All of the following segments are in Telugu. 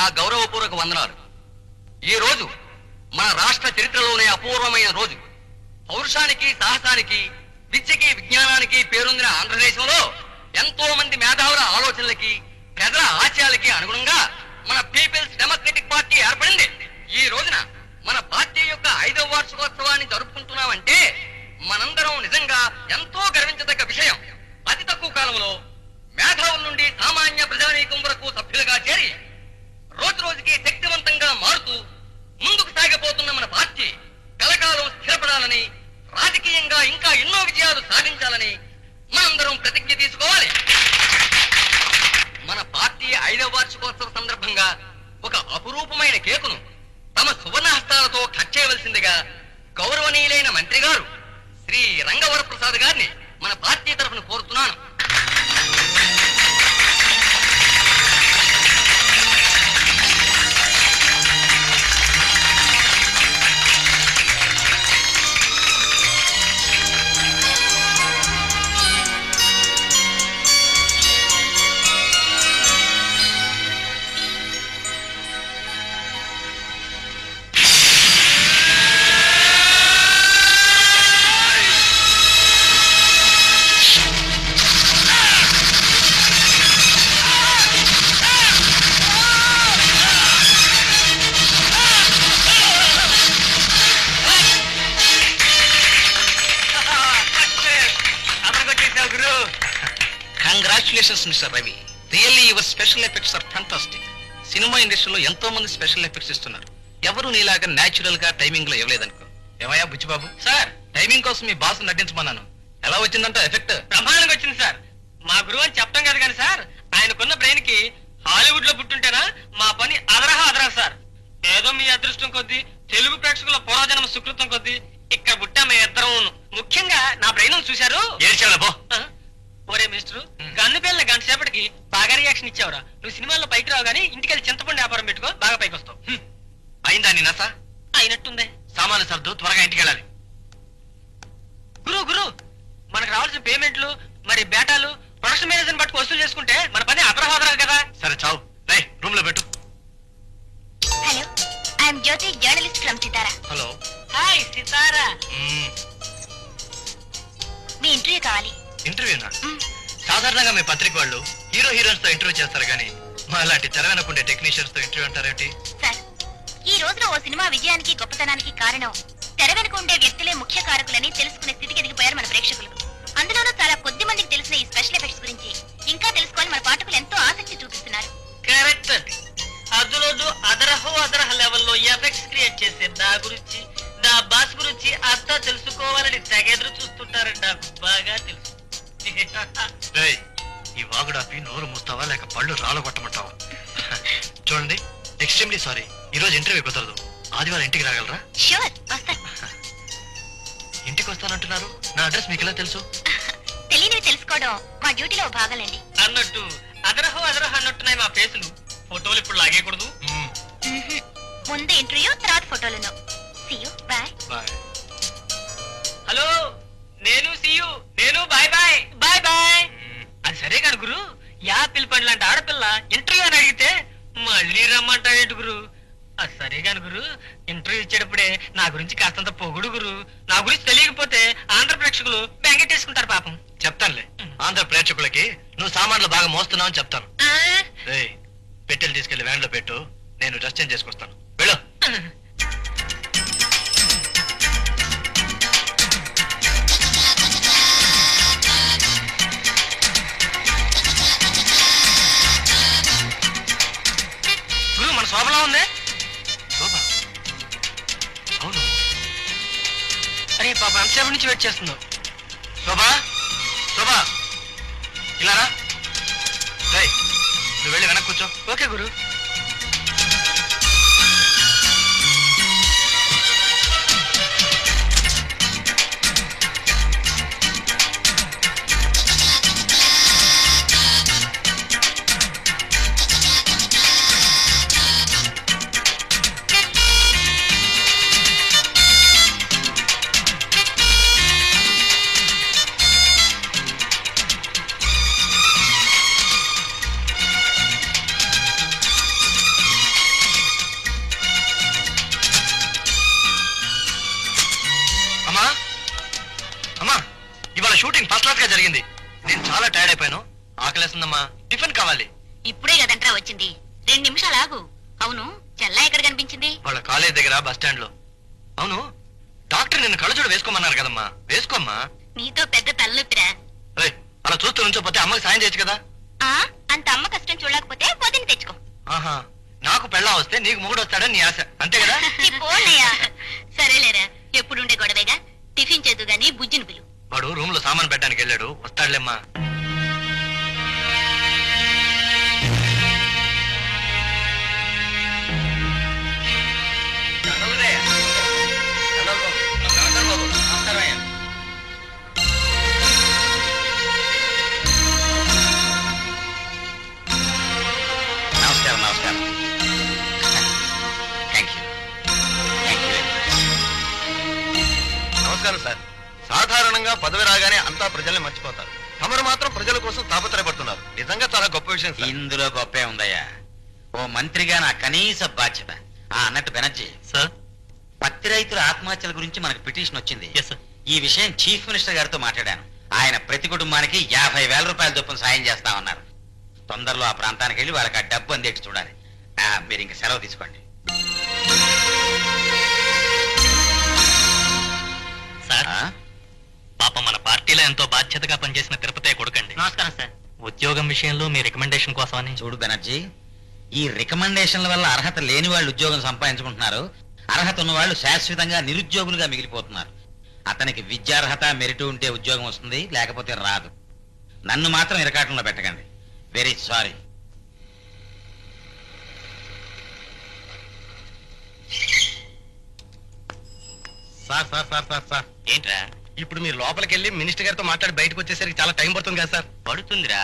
నా గౌరవపూర్వక వందనాలు. ఈ రోజు మన రాష్ట్ర చరిత్రలోనే అపూర్వమైన రోజు. పౌరుషానికి, సాహసానికి, విద్యకి, విజ్ఞానానికి పేరొందిన ఆంధ్రదేశంలో ఎంతో మంది మేధావుల ఆలోచనలకి, ప్రజల ఆశయాలకి అనుగుణంగా మన పీపుల్స్ డెమోక్రటిక్ పార్టీ ఏర్పడింది. ఈ రోజున మన పార్టీ యొక్క 5వ వార్షికోత్సవాన్ని జరుపుకుంటున్నామంటే మనందరం నిజంగా ఎంతో గర్వించదగ్గ విషయం. అతి తక్కువ కాలంలో మేధావుల నుండి సామాన్య ప్రజానీకం వరకు సభ్యులుగా చేరి రోజు రోజుకి శక్తివంతంగా మారుతూ ముందుకు సాగిపోతున్న మన పార్టీ కలకాలం స్థిరపడాలని, రాజకీయంగా ఇంకా ఎన్నో విజయాలు సాధించాలని మనందరం ప్రతిజ్ఞ తీసుకోవాలి. మన పార్టీ 5వ వార్షికోత్సవ సందర్భంగా ఒక అపురూపమైన కేకును తమ సువర్ణ హస్తాలతో కట్ చేయవలసిందిగా గౌరవనీయులైన మంత్రి గారు శ్రీ రంగవర ప్రసాద్ గారిని మన పార్టీ తరఫున కోరుతున్నాను. Congratulations mister Ravi. Really your special effects are fantastic. Cinema ఇండస్ట్రీలో ఎంతో మంది స్పెషల్ ఎఫెక్ట్స్ ఇస్తున్నారు. ఎవరు నీలాగా న్యాచురల్ గా టైమింగ్ లో ఇవ్వలేదనుకో. ఏమయ్యా బుచ్చిబాబు? సార్, టైమింగ్ కోసం మీ బాస్ నటించమన్నాను. ఎలా వచ్చిందంట ఎఫెక్ట్? ప్రమాణంగా వచ్చింది సార్. మా గురువు అని చెప్పడం కాదు కానీ సార్, ఆయనకున్న బ్రెయిన్ కి హాలీవుడ్ లో పుట్టుంటేనా మా పని అదరహా సార్. ఏదో మీ అదృష్టం కొద్దీ, తెలుగు ప్రేక్షకుల పూర్వజన్మ సుకృతం కొద్దీ ఇక్కడ పుట్టా మీ ఇద్దరం. ముఖ్యంగా నా బ్రెయిన్ చూశారు. ఒరే మిస్టర్, గన్ను పేలిన గంట సేపటికి బాగా రియాక్షన్ ఇచ్చావురా. నువ్వు సినిమాల్లో పైకి రావు గానీ ఇంటికి వెళ్ళి చింతపండు వ్యాపారం పెట్టుకో, బాగా పైకి వస్తావు. అయిందా నీ నస? అయినట్టుందే. సామాన్లు సర్దు, త్వరగా ఇంటికి వెళ్ళాలి. గురు మనకు రావాల్సిన పేమెంట్లు, మరి బేటాలు, ప్రొడక్షన్ మేనేజర్ పట్టుకు వసూలు చేసుకుంటే మన పని అదరహాదరాలు కదా. సరే చావు, రూమ్ లో పెట్టు. Hello, I'm Jyothi, journalist from Sitara. Hello. Hi Sitara. మీ ఇంటర్వ్యూ కావాలి. ఇంటర్వ్యూనా? సాధారణంగా మీ పత్రిక వాళ్ళు హీరో హీరోయిన్స్ తో ఇంటర్వ్యూ చేస్తారు కానీ మా అలాంటి తెరవెనకుండే టెక్నీషియన్స్ తో ఇంటర్వ్యూ అంటారేంటి? సార్, ఈ రోజున ఓ సినిమా విజయానికి, గొప్పతనానికి కారణం తెర వెనుక ఉండే వ్యక్తులే ముఖ్య కారకులని తెలుసుకునే స్థితికి ఎదిగిపోయారు మన ప్రేక్షకులు. అందులోనూ చాలా కొద్ది మందికి తెలిసిన ఈ స్పెషల్ ఎఫెక్ట్స్ గురించి ఇంకా తెలుసుకోవాలని మన పాఠకులు ఎంతో ఆసక్తి చూపిస్తున్నారు. కరెక్ట్. అందులోనూ అదరహ లెవెల్లో ఎఫెక్ట్స్ క్రియేట్ చేసే నా గురించి, నా బాస్ గురించి అంతా తెలుసుకోవాలని తెగెదురు చూస్తుంటారని నాకు బాగా తెలుసు. ఈ వాగుడాపి నోరు మూస్తావా లేక పళ్ళు రాలగొట్టమంటావా? చూడండి, ఎక్స్ట్రీమ్లీ సారీ, ఈ రోజు ఇంటర్వ్యూ కుదరదు. ఆదివారం ఇంటికి రాగలరా? ష్యూర్, వస్తా. ఇంటికి వస్తానంటున్నారు, నా అడ్రస్ మీకు ఎలా తెలుసు? తెలియనివి తెలుసుకోవడం మా డ్యూటీలో భాగాలండి. అన్నట్టు అదరహ అన్నట్టున్నాయి మా ఫేసులు. ఫోటోలు ఇప్పుడు లాగేయకూడదు. ముందు ఇంటర్వ్యూ, తర్వాత ఫోటోలను. See you, bye. Bye. Hello, నేను సీయు, నేను బాయ్ బాయ్ బాయ్ బాయ్. అది సరే కాదు గురు, యాపిల్ పండు లాంటి ఆడపిల్ల ఇంటర్వ్యూ అని అడిగితే మళ్ళీ రమ్మంటావేంటి గురు? అది సరే కాదు గురు, ఇంటర్వ్యూ ఇచ్చేటప్పుడే నా గురించి కాస్తంత పొగుడు గురు. నా గురించి తెలియకపోతే ఆంధ్ర ప్రేక్షకులు బెంగెట్టేసుకుంటారు పాపం. చెప్తానులే, ఆంధ్ర ప్రేక్షకులకి నువ్వు సామాన్లు బాగా మోస్తున్నావు అని చెప్తాను. పెట్టెలు తీసుకెళ్లి వ్యాన్ లో పెట్టు, నేను డ్రెస్ చేంజ్ చేసుకొస్తాను. వెళ్ళు. గురు, మన శోభలా ఉంది. శోభ? అవును. అరే పాప, ఎంతసేపు నుంచి వెయిట్ చేస్తుందో. శోభా, శోభా, ఇలా రా. నువ్వు వెళ్ళి వెనక్కి కూర్చో. ఓకే గురు. గా జరిగింది. నేను చాలా టైర్డ్ అయిపోయాను. ఆకలేస్తుందమ్మా, టిఫిన్ కావాలి. ఇప్పుడే కదంట్రా వచ్చింది, 2 నిమిషాలు ఆగు. అవును, చెల్లా ఎక్కడ కనిపించింది? వాళ్ళ కాలేజ్ దగ్గర బస్ స్టాండ్ లో. అవును, డాక్టర్ నిన్ను కళ్ళజోడు వేసుకోమన్నారు కదమ్మా, వేసుకోమ్మా. నీతో పెద్ద తలనొప్పిరా. ఏయ్, అలా చూస్తూ నుంచోపోతే అమ్మకి సాయం చేయొచ్చు కదా. ఆ అంత అమ్మ కష్టం చూడలేకపోతే పొద్దున్న తెచ్చుకో. ఆహా, నాకు పెళ్ళం వస్తే నీకు మొగుడు వస్తాడని నీ ఆశ, అంతే కదా? ఈ పోన్నయ్యా. సరేలేరా, ఎప్పుడుండే గొడవేగా. టిఫిన్ చేద్దు గాని బుజ్జిని పిలు. వాడు రూమ్ లో సామాన్ పెట్టడానికి వెళ్ళాడు, వస్తాడులేమ్మా. నమస్కారం నమస్కారం. Thank you thank you. నమస్కారం సార్. సాధారణంగా పదవి రాగానే అంతా ప్రజల్ని మర్చిపోతారు. తమరు మాత్రం ప్రజల కోసం తాపత్రయపడుతున్నారు. నిజంగా చాలా గొప్ప విషయం సార్. ఇందులో గొప్పే ఉందయ్యా. ఓ మంత్రిగా నా కనీస బాధ్యత. అన్నట్టు బెనర్జీ, సార్. పత్తి రైతుల ఆత్మహత్యల గురించి మనకు పిటిషన్ వచ్చింది. Yes sir. ఈ విషయం చీఫ్ మినిస్టర్ గారితో మాట్లాడాను. ఆయన ప్రతి కుటుంబానికి 50,000 రూపాయల చొప్పున సాయం చేస్తామన్నారు. తొందరలో ఆ ప్రాంతానికి వెళ్ళి వాళ్ళకి ఆ డబ్బు అందేటి చూడాలి. మీరు ఇంక సెలవు తీసుకోండి. సార్, ఆ? పాప మన పార్టీలో ఎంతో బాధ్యతగా పనిచేసిన తిరుపతి కొడుకండి. నమస్కారం సార్. ఉద్యోగం విషయంలో మీ రికమెండేషన్ కోసమని. చూడు బెనర్జీ, ఈ రికమెండేషన్ల వల్ల అర్హత లేని వాళ్ళు ఉద్యోగం సంపాదించుకుంటున్నారు. అర్హత ఉన్న వాళ్ళు శాశ్వతంగా నిరుద్యోగులుగా మిగిలిపోతున్నారు. అతనికి విద్యార్హత మెరిట్ ఉంటే ఉద్యోగం వస్తుంది, లేకపోతే రాదు. నన్ను మాత్రం ఇరకాటంలో పెట్టకండి. Very sorry. Sir sir sir sir sir ఏంట్రా? ఇప్పుడు మీరు లోపలికి వెళ్ళి మినిస్టర్ గారితో మాట్లాడి బయటకు వచ్చేసరికి చాలా టైం పడుతుంది కదా సార్. పడుతుందిరా.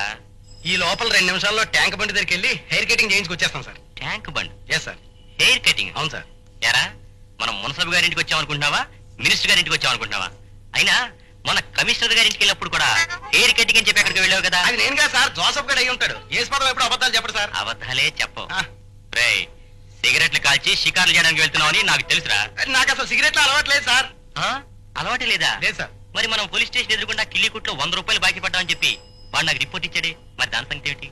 ఈ లోపల 2 నిమిషాల్లో ట్యాంక్ బండి దగ్గరికి వెళ్ళి హెయిర్ కటింగ్ చేయించుకొచ్చేస్తాం sir. Tank Bund, yes sir. Hair cutting. అవును సార్. ఎరా, మనం మున్సబ్ గారింటికి వచ్చామనుకుంటున్నావా, మినిస్టర్ గారింటికి వచ్చామనుకుంటున్నావా? అయినా మన కమిషనర్ గారింటికి వెళ్ళినప్పుడు కూడా హెయిర్ కటింగ్ అని చెప్పి అక్కడికి వెళ్ళావు కదా. అది నేను కాదు సార్, జోసఫ్ గడ్ అయి ఉంటాడు. ఏ పదం ఎప్పుడు అబద్ధాలు చెప్పడు సార్. అబద్ధాలే చెప్పవు. ఆ. రేయ్, సిగరెట్లు కాల్చి షికార్లు చేయడానికి వెళ్తున్నావని నాకు తెలుసురా. నాకు అసలు సిగరెట్లు అలవాట్లేదు సార్. ఆ? అలవాటే లేదా? లేదు సార్. మరి మనం పోలీస్ స్టేషన్ ఎదురుకుండా కిల్లీకుట్లో 100 రూపాయలు బాకీ పడ్డామని చెప్పి వాడు నాకు రిపోర్ట్ ఇచ్చాడే, మరి దాని సంగతి ఏంటి?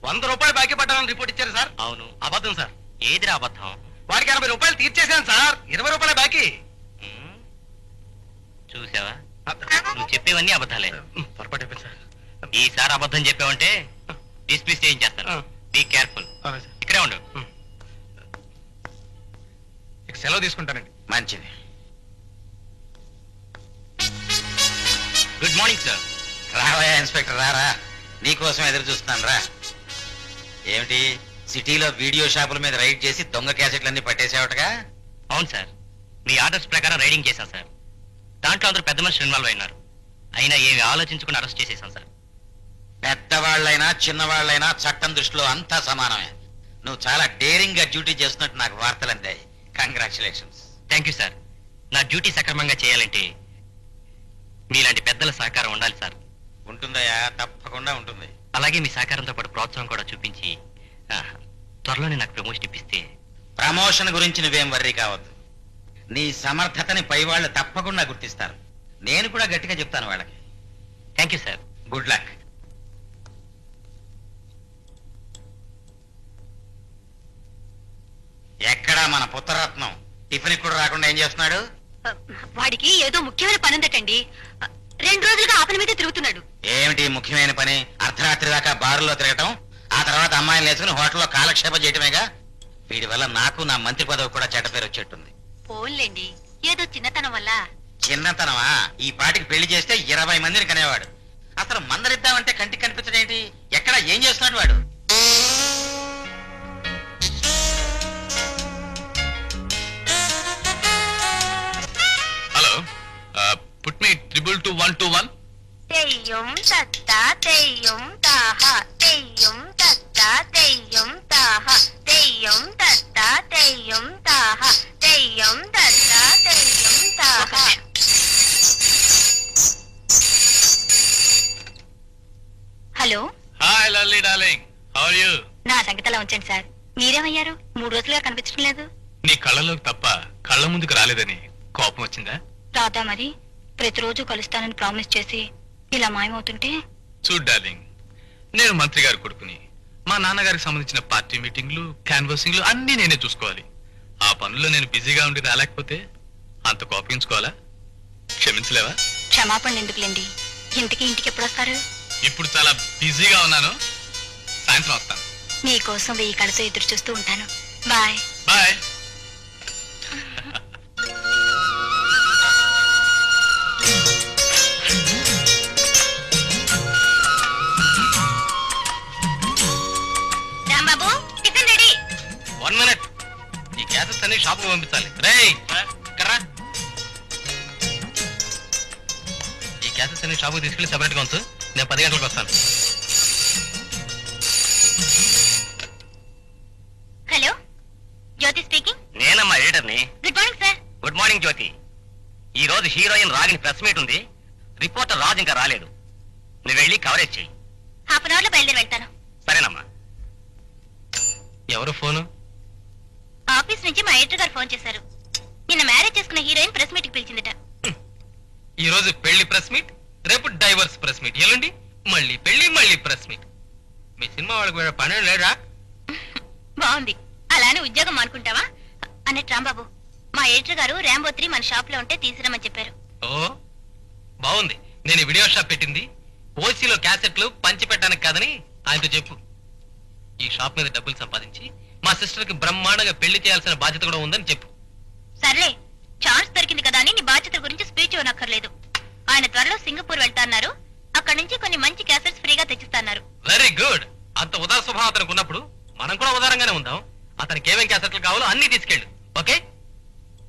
100 రూపాయలు బాకీ పడ్డానని రిపోర్ట్ ఇచ్చారు సార్. అవును. అబద్ధం సార్. ఏదిరా అబద్ధం? వాడికి 80 రూపాయలు తీర్చేశాను సార్. 20 రూపాయల బాకీ. ఉమ్, చూసావా, నువ్వు చెప్పేవన్నీ అబద్ధాలే. పొరపాటు అయిపోయింది సార్. ఈసారి అబద్ధం చెప్పావంటే డిస్మిస్ చేయించేస్తాను. ఆ. Be careful. అవునా సార్. ఇక్కడే ఉండు. ఇక సెలవు తీసుకుంటానండి. మంచిది. Good morning sir. రావయ్యా ఇన్స్పెక్టర్, రారా. నీకోసం ఎదురు చూస్తున్నాను రా. ఏమిటి, సిటీలో వీడియో షాపుల మీద రైడ్ చేసి దొంగ క్యాసెట్లన్నీ పట్టేసేవటగా? అవును సార్, మీ ఆర్డర్స్ ప్రకారం రైడింగ్ చేశాం సార్. దాంట్లో అందరూ పెద్ద మనుషులు ఇన్వాల్వ్ అయినారు. అయినా ఏమి ఆలోచించుకుని అరెస్ట్ చేసేసాం సార్. పెద్దవాళ్ళైనా చిన్నవాళ్ళైనా చట్టం దృష్టిలో అంతా సమానమే. నువ్వు చాలా డేరింగ్ గా డ్యూటీ చేస్తున్నట్టు నాకు వార్తలు అందాయి. కంగ్రాచులేషన్స్. Thank you sir. నా డ్యూటీ సక్రమంగా చేయాలంటే మీలాంటి పెద్దల సహకారం ఉండాలి సార్. ఉంటుందయ్యా, తప్పకుండా ఉంటుంది. అలాగే మీ సహకారంతో పాటు ప్రోత్సాహం కూడా చూపించి త్వరలోనే నాకు ప్రమోషన్ ఇప్పిస్తే. ప్రమోషన్ గురించి నువ్వేం వర్రీ కావద్దు. నీ సమర్థతని పై వాళ్ళు తప్పకుండా గుర్తిస్తారు. నేను కూడా గట్టిగా చెప్తాను వాళ్ళకి. Thank you sir. Good luck. ఎక్కడా మన పుత్రరత్నం టిఫిన్ కూడా రాకుండా ఏం చేస్తున్నాడు? వాడికి ఏదో ముఖ్యమైన పని ఉందటండి. 2 రోజులుగా ఆ పని మీద తిరుగుతున్నాడు. ఏమిటి ముఖ్యమైన పని? అర్ధరాత్రి దాకా బారులో తిరగటం, ఆ తర్వాత అమ్మాయిని లేచుకుని హోటల్లో కాలక్షేపం చేయటమేగా. వీడి వల్ల నాకు నా మంత్రి పదవి కూడా చెడ్డ పేరు వచ్చేట్టుంది. పోన్లేండి, ఏదో చిన్నతనం వల్ల. చిన్నతనమా? ఈ పాటికి పెళ్లి చేస్తే 20 మందిని కనేవాడు. అసలు మందరిద్దామంటే కంటికి కనిపించడేంటి? ఎక్కడ ఏం చేస్తున్నాడు వాడు? Hello, put me 222-121. తెయ్యం తత్తా తెయ్యం తాహ, తెయ్యం తత్తా తెయ్యం తాహ, తెయ్యం తత్తా తెయ్యం తాహ, తెయ్యం తత్తా తెయ్యం తాహ. Hello, hi Lalli darling, how are you? నా సంగతిలా ఉంచండి సార్. మీరేమయ్యారు? 3 రోజులుగా కనిపించడం లేదు. నీ కళ్ళలోకి తప్ప కళ్ళ ముందుకు రాలేదని కోపం వచ్చిందా? రాదా మరి? ప్రతిరోజు కలుస్తానని ప్రామిస్ చేసి ఇలా మాయమవుతుంటే చూడు డార్లింగ్, నేను మంత్రి గారి కొడుకుని. మా నాన్నగారికి సంబంధించిన పార్టీ మీటింగ్లు, క్యాన్వాసింగ్లు అన్నీ నేనే చూసుకోవాలి. ఆ పనుల్లో నేను బిజీగా ఉండి రాలేకపోతే అంత కోపించుకోవాలా? క్షమించలేవా? క్షమాపణ ఎందుకులేండి. ఇంటికి ఎప్పుడు వస్తారు? ఇప్పుడు చాలా బిజీగా ఉన్నాను, సాయంత్రం వస్తాను. మీకోసం 1000 కళ్ళతో ఎదురు చూస్తూ ఉంటాను. Bye. Bye. Rambabu, tiffin ready. 1 minute. ఈ గ్యాసెస్ అన్ని షాపుకు పంపించాలి. రేయ్ కర్రా, ఈ గ్యాసెస్ అన్ని షాపుకి తీసుకెళ్లి సెపరేట్ గా ఉంచు. నేను 10 గంటలకు వస్తాను. Hello, Jyoti speaking. నేనమ్మా ఎడిటర్ని. Good morning sir. Good morning Jyoti. ఈ రోజు హీరోయిన్ రాగిని ప్రెస్ మీట్ ఉంది. రిపోర్టర్ రాజు ఇంకా రాలేదు. నువ్వు వెళ్ళి కవరేజ్ చెయ్యి. హాఫ్ అన్ అవర్ లో బయలుదేరి వెళ్తాను. సరేనమ్మా. ఎవరు ఫోను? ఆఫీస్ నుంచి మా ఎడిటర్ గారు ఫోన్ చేశారు. నిన్న మ్యారేజ్ చేసుకున్న హీరోయిన్ ప్రెస్ మీట్ కి పిలిచిందట. ఈ రోజు పెళ్లి ప్రెస్ మీట్, రేపు డైవర్స్ ప్రెస్ మీట్, ఎల్లుండి మళ్ళీ పెళ్లి, మళ్ళీ ప్రెస్ మీట్. మీ సినిమా వాళ్ళకి వేరే పని లేరా? బాగుంది. అలానే ఉద్యోగం అనుకుంటావా అన్నట్టు రాంబాబు, మా ఎడిటర్ గారు ర్యాంబో 3 మన షాప్ లో ఉంటే తీసుకురమ్మని చెప్పారు. ఓ బాగుంది. నేను ఈ వీడియో షాప్ పెట్టింది ఓసీలో క్యాసెట్లు పంచి పెట్టడానికి కాదని ఆయనతో చెప్పు. ఈ షాప్ మీద డబ్బులు సంపాదించి మా సిస్టర్ కి బ్రహ్మాండంగా పెళ్లి చేయాల్సిన బాధ్యత కూడా ఉందని చెప్పు. సర్లే, ఛాన్స్ దొరికింది కదా అని నీ బాధ్యతల గురించి స్పీచ్ ఇవ్వనక్కర్లేదు. ఆయన త్వరలో సింగపూర్ వెళ్తాన్నారు. అక్కడి నుంచి కొన్ని మంచి క్యాసెట్స్ ఫ్రీగా తెచ్చిస్తున్నారు. Very good. అంత ఉదార స్వభావం అతనికి ఉన్నప్పుడు మనం కూడా ఉదారంగానే ఉందాం. అతనికి ఏమేం క్యాసెట్లు కావాలో అన్ని తీసుకెళ్ళు. ఓకే?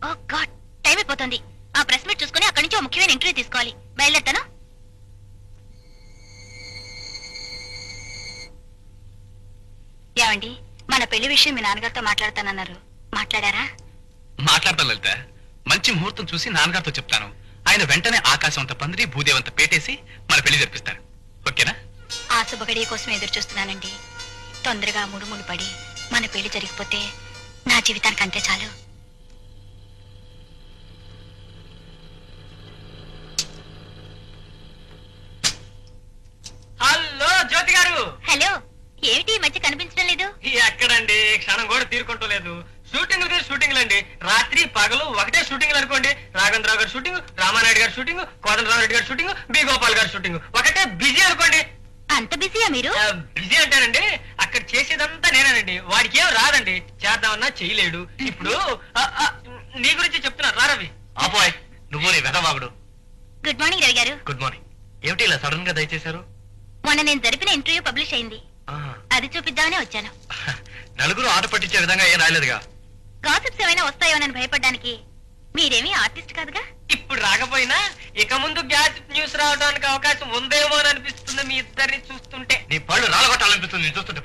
ఓ గాడ్, టైం అయిపోతుంది. ఆ ప్రెస్ మీట్ చూసుకుని అక్కడి నుంచి ఒక ముఖ్యమైన ఇంటర్వ్యూ తీసుకోవాలి. బయలుదేరుతాను. ఏమండి, మన పెళ్లి విషయం మీ నాన్నగారితో మాట్లాడతానన్నారు. మాట్లాడారా? మాట్లాడతాను లలిత. మంచి ముహూర్తం చూసి నాన్నగారితో చెప్తాను. ఆయన వెంటనే ఆకాశం అంత పందిరి, భూదేవంత పేటేసి మన పెళ్లి జరిపిస్తారు. ఓకేనా? ఆ శుభగడియ కోసం ఎదురు చూస్తున్నానండి. తొందరగా ముడుములు పడి మన పెళ్లి జరిగిపోతే నా జీవితానికి అంతే చాలు. హలో జ్యోతి గారు. హలో, ఏమిటి ఈ మధ్య కనిపించడం లేదు? ఎక్కడండి, క్షణం కూడా తీరుకుంటలేదు. షూటింగ్లు అండి. రాత్రి పగలు ఒకటే షూటింగ్లు అనుకోండి. రాఘవేంద్రరావు గారి షూటింగ్, రామానాయుడు గారి షూటింగ్, కోదండరావు రెడ్డి గారి షూటింగ్, బి గోపాల్ గారి షూటింగ్, ఒకటే బిజీ అనుకోండి. అంత బిజీయా మీరు? బిజీ అంటానండి, అక్కడ చేసేదంతా నేనేనండి. వాడికి ఏం రాదండి, చేద్దామన్నా చేయలేడు. ఇప్పుడు నీ గురించి చెప్తున్నా, రా రవి. ఆపోయ్, నువ్వు నీ వెదవాగుడు. గుడ్ మార్నింగ్ రవి గారు. Good morning. ఏమిటి ఇలా సడన్ గా దయచేశారు? మొన్న నేను జరిపిన ఇంటర్వ్యూ పబ్లిష్ అయింది. అది చూపిద్దామనే వచ్చాను. నలుగురు ఆట పట్టించే విధంగా ఏం రాలేదుగా. గాసిప్స్ ఏమైనా వస్తాయోనని భయపడ్డానికి. మీరేమీ ఆర్టిస్ట్ కాదుగా. ఇప్పుడు రాకపోయినా ఇక ముందు గ్యాస్ న్యూస్ రావడానికి అవకాశం ఉందేమో అని అనిపిస్తుంది మీ ఇద్దరిని చూస్తుంటే. నీ పళ్ళు రాలగొట్టాలనిపిస్తుంది చూస్తుంటే.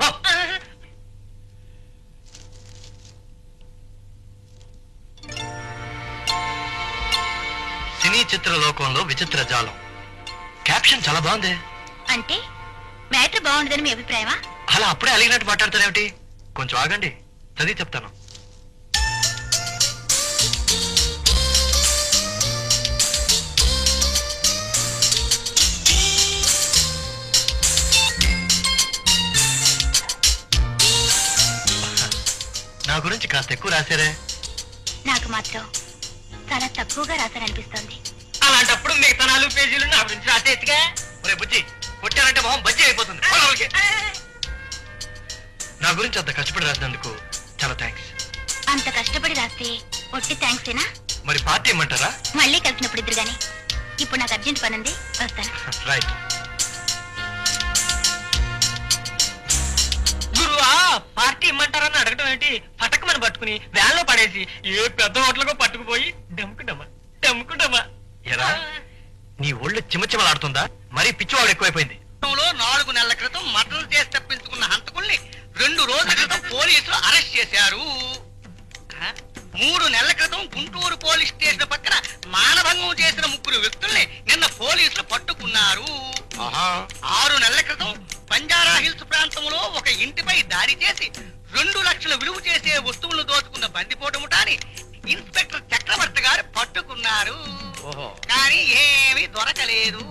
సినీ చిత్ర లోకంలో విచిత్ర జాలం. క్యాప్షన్ చాలా బాగుంది. అంటే మ్యాటర్ బాగుండదని మీ అభిప్రాయమా? అలా అప్పుడే అలిగినట్టు మాట్లాడతారేమిటి? కొంచెం ఆగండి, చదివి చెప్తాను. నా గురించి కాస్త ఎక్కువ రాశారే. నాకు మాత్రం చాలా తక్కువగా రాశారనిపిస్తోంది. అలాంటప్పుడు మిగతా 4 పేజీలు నా గురించి రాసేట్టుగా. ఒరే బుజ్జి, కొట్టారంటే మొహం బజ్జీ అయిపోతుంది. నా గురించి అంత కష్టపడి రాసినందుకు చాలా థ్యాంక్స్. అంత కష్టపడి రాస్తే ఒట్టి థ్యాంక్స్ ఏనా? మరి పార్టీ ఇమ్మంటారా? మళ్ళీ కలిసినప్పుడు ఇద్దరు గాని. ఇప్పుడు నాకు అర్జెంట్ పని ఉంది, వస్తాను. రైట్. గురువా, పార్టీ ఇమ్మంటారని అడగటం ఏంటి? పటకమని పట్టుకుని వ్యాన్లో పడేసి ఏ పెద్ద హోటల్కో పట్టుకుపోయి డమ్ముకుంటామా. ఎరా, నీ ఒళ్ళు చిమచిమలాడుతుందా? మరీ పిచ్చివాడు ఎక్కువైపోయింది. 4 నెలల క్రితం మర్డర్ చేసి తప్పించుకున్న హంతకుల్ని 2 రోజుల క్రితం పోలీసులు అరెస్ట్ చేశారు. 3 నెలల క్రితం గుంటూరు పోలీస్ స్టేషన్ పక్కన మానభంగం చేసిన 3 వ్యక్తుల్ని నిన్న పోలీసులు పట్టుకున్నారు. 6 నెలల క్రితం బంజారా హిల్స్ ప్రాంతంలో ఒక ఇంటిపై దాడి చేసి 2 లక్షల విలువ చేసే వస్తువులను దోచుకున్న బందిపోటు ముఠాని ఇన్స్పెక్టర్ చక్రవర్తి గారు పట్టుకున్నారు. కానీ ఏమీ దొరకలేదు.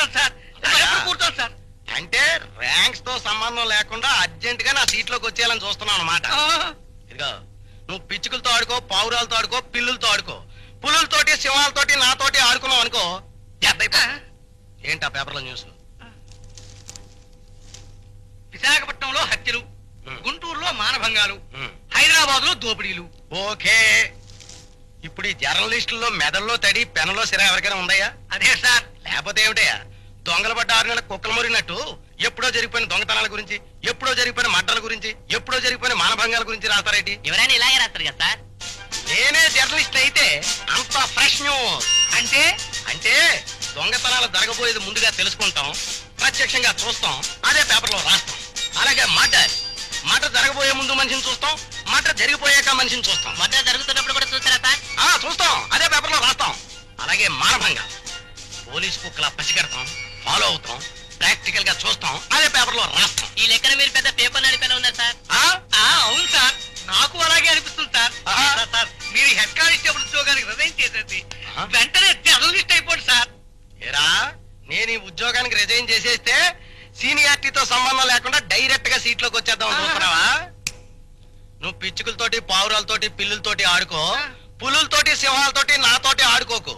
కూర్చోండి సార్ కూర్చోండి సార్. అంటే ర్యాంక్స్ తో సంబంధం లేకుండా అర్జెంట్ గా నా సీట్లోకి వచ్చేయాలని చూస్తున్నావు అన్నమాట. ఇదిగో నువ్వు పిచ్చుకలతో ఆడుకో, పావురాలతో ఆడుకో, పిల్లులతో ఆడుకో, పులులతోటి సింహాలతోటి నాతోటి ఆడుకున్నావు అనుకో ఏంటా పేపర్లో న్యూస్? విశాఖపట్నంలో హత్యలు, ఉమ్. గుంటూరులో మానభంగాలు, ఉమ్. హైదరాబాద్ లో దోపిడీలు. ఓకే, ఇప్పుడు ఈ జర్నలిస్టుల్లో మెదల్లో తడి పెనలో సిరా ఎవరికైనా ఉందయ్యా? అదే సార్. లేకపోతే ఏమిటయ్యా, దొంగల పడ్డ 6 నెలల కుక్కలు మురిగినట్టు ఎప్పుడో జరిగిపోయిన దొంగతనాల గురించి, ఎప్పుడో జరిగిపోయిన మడ్డల గురించి, ఎప్పుడో జరిగిపోయిన మానభంగాల గురించి రాస్తారేంటి? ఎవరైనా ఇలాగే రాస్తారు కదా సార్. నేనే జర్నలిస్ట్ అయితే అంత ఫ్రెష్ న్యూస్. అంటే అంటే దొంగతనాలు జరగబోయేది ముందుగా తెలుసుకుంటాం, ప్రత్యక్షంగా చూస్తాం, అదే పేపర్లో రాస్తాం. అలాగే మర్డర్ జరగబోయే ముందు మనిషిని చూస్తాం, మర్డర్ జరిగిపోయాక మనిషిని చూస్తాం. మధ్య జరుగుతున్నప్పుడు కూడా చూస్తారా సార్? చూస్తాం, అదే పేపర్లో రాస్తాం. అలాగే మానభంగా పోలీస్ కుక్కలా పసిగడతాం, ఫాలో అవుతాం, ప్రాక్టికల్ గా చూస్తాం, అదే పేపర్లో రాస్తాం. ఈ లెక్కన మీరు పెద్ద పేపర్ నడిపేలా ఉన్నారు సార్. ఆ? అవును సార్, నాకు అలాగే అనిపిస్తుంది సార్. ఆహా. సార్, మీరు హెడ్ కానిస్టేబుల్ ఉద్యోగానికి రిజైన్ చేసేసి ఆహా. వెంటనే జర్నలిస్ట్ అయిపోండి సార్. ఏరా, నేను ఈ ఉద్యోగానికి రిజైన్ చేసేస్తే సీనియారిటీతో సంబంధం లేకుండా డైరెక్ట్ గా సీట్లోకి వచ్చేద్దాం అనుకుంటున్నావా? నువ్వు పిచ్చుకలతోటి, పావురాలతోటి, పిల్లులతోటి ఆడుకో, పులులతోటి, సింహాలతోటి నాతోటి ఆడుకోకు.